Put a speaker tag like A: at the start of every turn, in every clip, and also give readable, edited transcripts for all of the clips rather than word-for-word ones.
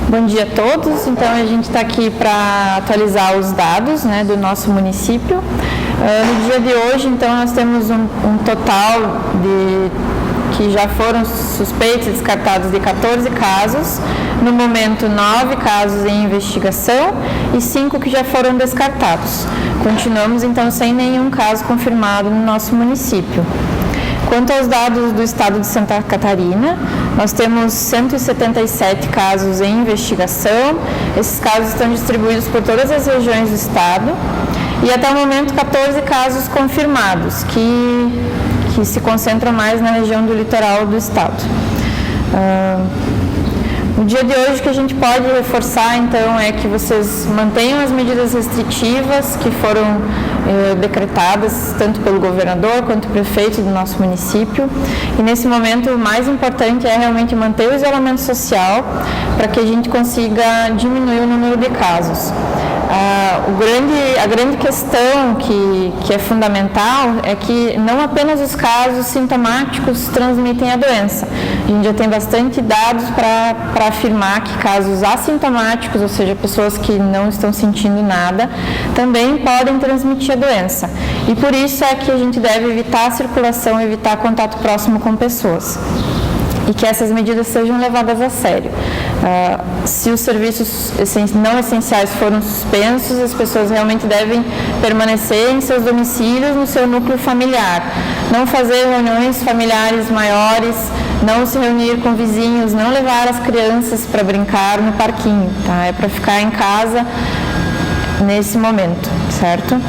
A: Bom dia a todos. Então, a gente está aqui para atualizar os dados, né, do nosso município. No dia de hoje, então, nós temos um total que já foram suspeitos e descartados de 14 casos. No momento, 9 casos em investigação e 5 que já foram descartados. Continuamos, então, sem nenhum caso confirmado no nosso município. Quanto aos dados do estado de Santa Catarina, nós temos 177 casos em investigação. Esses casos estão distribuídos por todas as regiões do estado e até o momento 14 casos confirmados, que se concentram mais na região do litoral do estado. No dia de hoje, o que a gente pode reforçar, então, é que vocês mantenham as medidas restritivas que foram decretadas tanto pelo governador quanto o prefeito do nosso município. E nesse momento, o mais importante é realmente manter o isolamento social para que a gente consiga diminuir o número de casos. A grande questão que é fundamental é que não apenas os casos sintomáticos transmitem a doença. A gente já tem bastante dados para afirmar que casos assintomáticos, ou seja, pessoas que não estão sentindo nada, também podem transmitir a doença. E por isso é que a gente deve evitar a circulação, evitar contato próximo com pessoas. E que essas medidas sejam levadas a sério. Se os serviços não essenciais foram suspensos, as pessoas realmente devem permanecer em seus domicílios, no seu núcleo familiar. Não fazer reuniões familiares maiores, não se reunir com vizinhos, não levar as crianças para brincar no parquinho, tá? É para ficar em casa nesse momento, certo?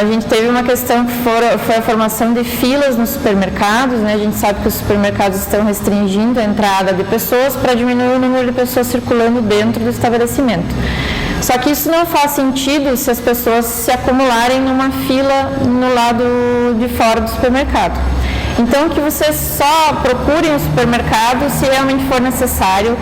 A: A gente teve uma questão que foi a formação de filas nos supermercados, né? A gente sabe que os supermercados estão restringindo a entrada de pessoas para diminuir o número de pessoas circulando dentro do estabelecimento. Só que isso não faz sentido se as pessoas se acumularem numa fila no lado de fora do supermercado. Então, que vocês só procurem o supermercado se realmente for necessário.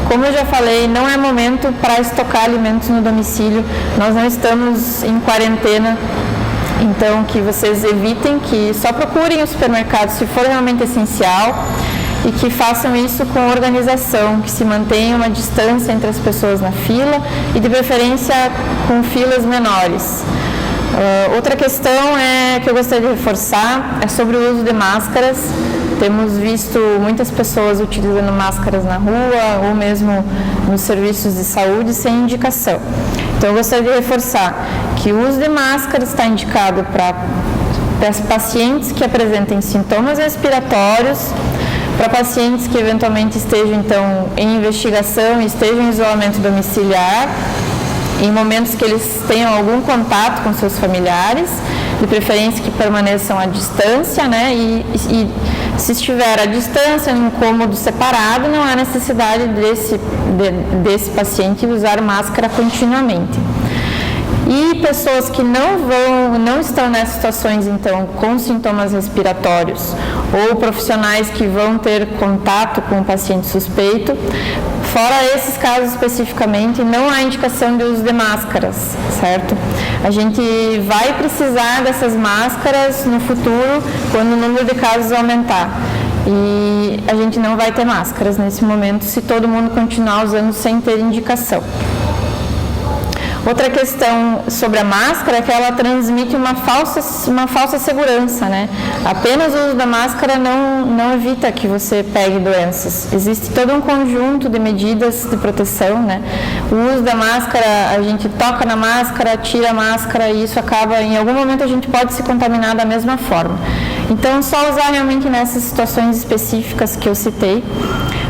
A: Como eu já falei, não é momento para estocar alimentos no domicílio, nós não estamos em quarentena, então que vocês evitem, que só procurem o supermercado se for realmente essencial e que façam isso com organização, que se mantenha uma distância entre as pessoas na fila e de preferência com filas menores. Outra questão que eu gostaria de reforçar é sobre o uso de máscaras. Temos visto muitas pessoas utilizando máscaras na rua ou mesmo nos serviços de saúde sem indicação. Então, eu gostaria de reforçar que o uso de máscara está indicado para pacientes que apresentem sintomas respiratórios, para pacientes que eventualmente estejam, então, em investigação e estejam em isolamento domiciliar, em momentos que eles tenham algum contato com seus familiares, de preferência que permaneçam à distância, né? E se estiver à distância, em um cômodo separado, não há necessidade desse paciente usar máscara continuamente. E pessoas que não estão nessas situações, então, com sintomas respiratórios, ou profissionais que vão ter contato com o paciente suspeito, fora esses casos especificamente, não há indicação de uso de máscaras, certo? A gente vai precisar dessas máscaras no futuro, quando o número de casos aumentar. E a gente não vai ter máscaras nesse momento, se todo mundo continuar usando sem ter indicação. Outra questão sobre a máscara é que ela transmite uma falsa segurança, né? Apenas o uso da máscara não evita que você pegue doenças. Existe todo um conjunto de medidas de proteção, né? O uso da máscara, a gente toca na máscara, tira a máscara e isso acaba, em algum momento a gente pode se contaminar da mesma forma. Então, só usar realmente nessas situações específicas que eu citei.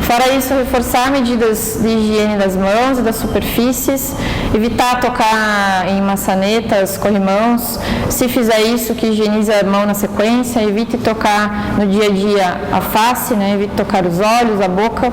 A: Fora isso, reforçar medidas de higiene das mãos e das superfícies, evitar tocar em maçanetas, corrimãos. Se fizer isso, que higienize a mão na sequência, evite tocar no dia a dia a face, né? Evite tocar os olhos, a boca.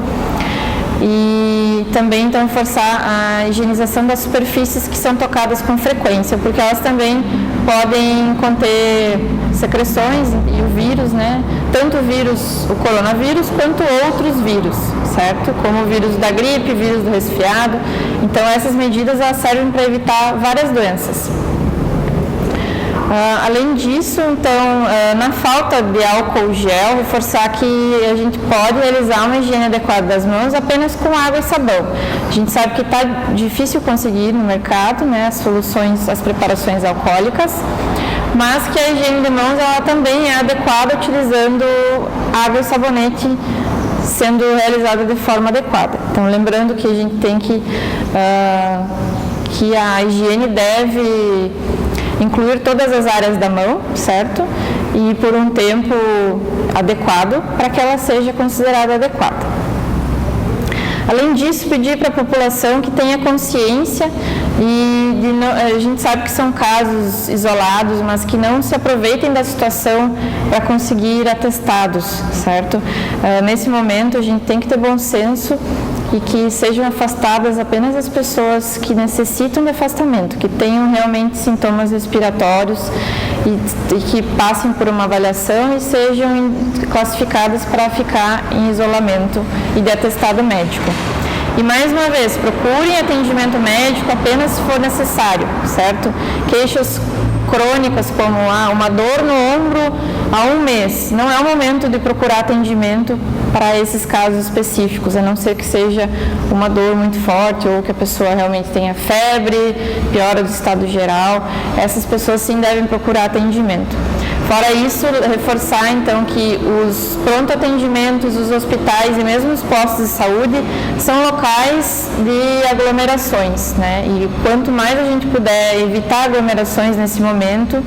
A: E também, então, reforçar a higienização das superfícies que são tocadas com frequência, porque elas também podem conter secreções e o vírus, né? Tanto o vírus, o coronavírus, quanto outros vírus, certo? Como o vírus da gripe, vírus do resfriado. Então, essas medidas elas servem para evitar várias doenças. Além disso, então, na falta de álcool gel, reforçar que a gente pode realizar uma higiene adequada das mãos apenas com água e sabão. A gente sabe que está difícil conseguir no mercado, né, as soluções, as preparações alcoólicas, mas que a higiene de mãos ela também é adequada utilizando água e sabonete sendo realizada de forma adequada. Então, lembrando que a gente tem que a higiene deve incluir todas as áreas da mão, certo? E por um tempo adequado para que ela seja considerada adequada. Além disso, pedir para a população que tenha consciência a gente sabe que são casos isolados, mas que não se aproveitem da situação para conseguir atestados, certo? Nesse momento, a gente tem que ter bom senso e que sejam afastadas apenas as pessoas que necessitam de afastamento, que tenham realmente sintomas respiratórios e que passem por uma avaliação e sejam classificadas para ficar em isolamento e de atestado médico. E mais uma vez, procurem atendimento médico apenas se for necessário, certo? Queixas crônicas como uma dor no ombro há um mês, não é o momento de procurar atendimento para esses casos específicos, a não ser que seja uma dor muito forte ou que a pessoa realmente tenha febre, piora do estado geral. Essas pessoas sim devem procurar atendimento. Fora isso, reforçar então que os pronto atendimentos, os hospitais e mesmo os postos de saúde são locais de aglomerações, né? E quanto mais a gente puder evitar aglomerações nesse momento,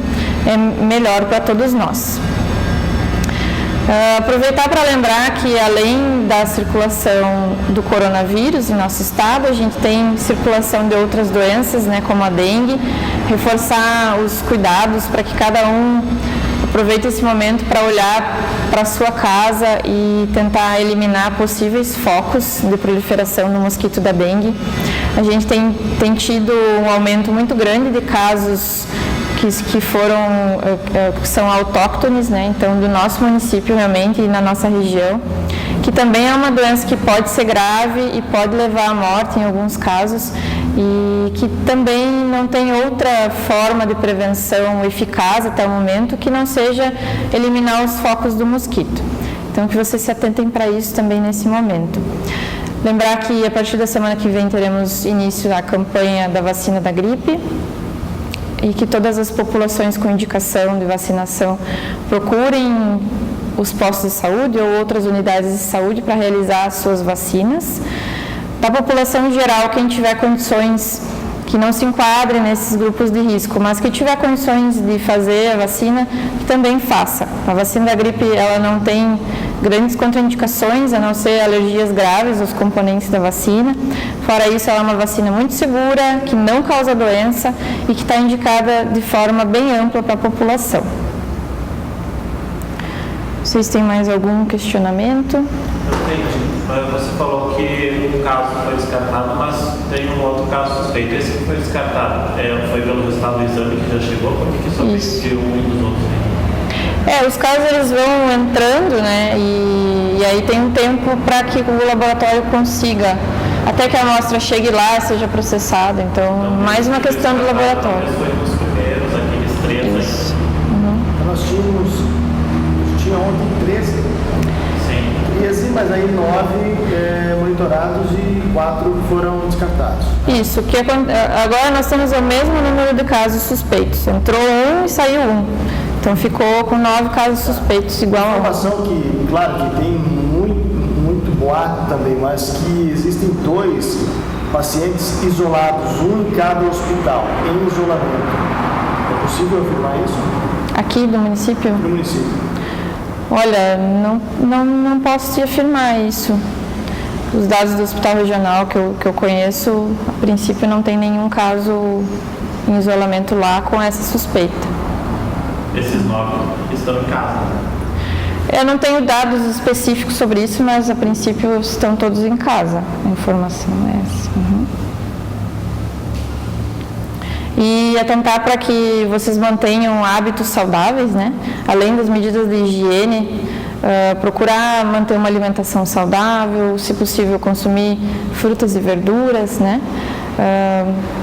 A: é melhor para todos nós. Aproveitar para lembrar que além da circulação do coronavírus em nosso estado, a gente tem circulação de outras doenças, né, como a dengue, reforçar os cuidados para que cada um aproveite esse momento para olhar para a sua casa e tentar eliminar possíveis focos de proliferação do mosquito da dengue. A gente tem tido um aumento muito grande de casos que são autóctones, né? Então do nosso município realmente e na nossa região, que também é uma doença que pode ser grave e pode levar à morte em alguns casos e que também não tem outra forma de prevenção eficaz até o momento que não seja eliminar os focos do mosquito. Então que vocês se atentem para isso também nesse momento. Lembrar que a partir da semana que vem teremos início da campanha da vacina da gripe, e que todas as populações com indicação de vacinação procurem os postos de saúde ou outras unidades de saúde para realizar as suas vacinas. Da população em geral, quem tiver condições que não se enquadre nesses grupos de risco, mas que tiver condições de fazer a vacina, que também faça. A vacina da gripe, ela não tem grandes contraindicações, a não ser alergias graves aos componentes da vacina. Fora isso, ela é uma vacina muito segura, que não causa doença e que está indicada de forma bem ampla para a população. Vocês têm mais algum questionamento?
B: Entendi. Você falou que um caso foi descartado, mas tem um outro caso suspeito. Esse que foi descartado foi pelo resultado do exame que já chegou? Por que só tem um e dos outros?
A: Os casos eles vão entrando, né? E aí tem um tempo para que o laboratório consiga, até que a amostra chegue lá e seja processada. Então mais uma questão do laboratório.
B: Foi nos primeiros, aqueles 3
A: Isso.
C: Nós tinha ontem 13. Mas aí 9 monitorados e 4 foram descartados.
A: Isso, agora nós temos o mesmo número de casos suspeitos. Entrou 1 e saiu 1. Então ficou com 9 casos suspeitos igual a 1.
C: Informação que, claro, que tem muito boato também, mas que existem 2 pacientes isolados, um em cada hospital, em isolamento. É possível afirmar isso?
A: Aqui do município?
C: No município.
A: Olha, não posso te afirmar isso. Os dados do hospital regional que eu conheço, a princípio não tem nenhum caso em isolamento lá com essa suspeita.
B: Esses 9 estão em casa?
A: Eu não tenho dados específicos sobre isso, mas a princípio estão todos em casa. A informação é essa. E atentar para que vocês mantenham hábitos saudáveis, né? Além das medidas de higiene, procurar manter uma alimentação saudável, se possível consumir frutas e verduras, né?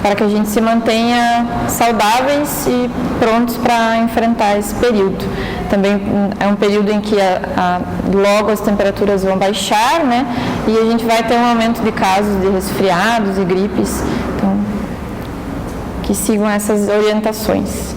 A: Para que a gente se mantenha saudáveis e prontos para enfrentar esse período. Também é um período em que logo as temperaturas vão baixar, né? E a gente vai ter um aumento de casos de resfriados e gripes. Então, que sigam essas orientações.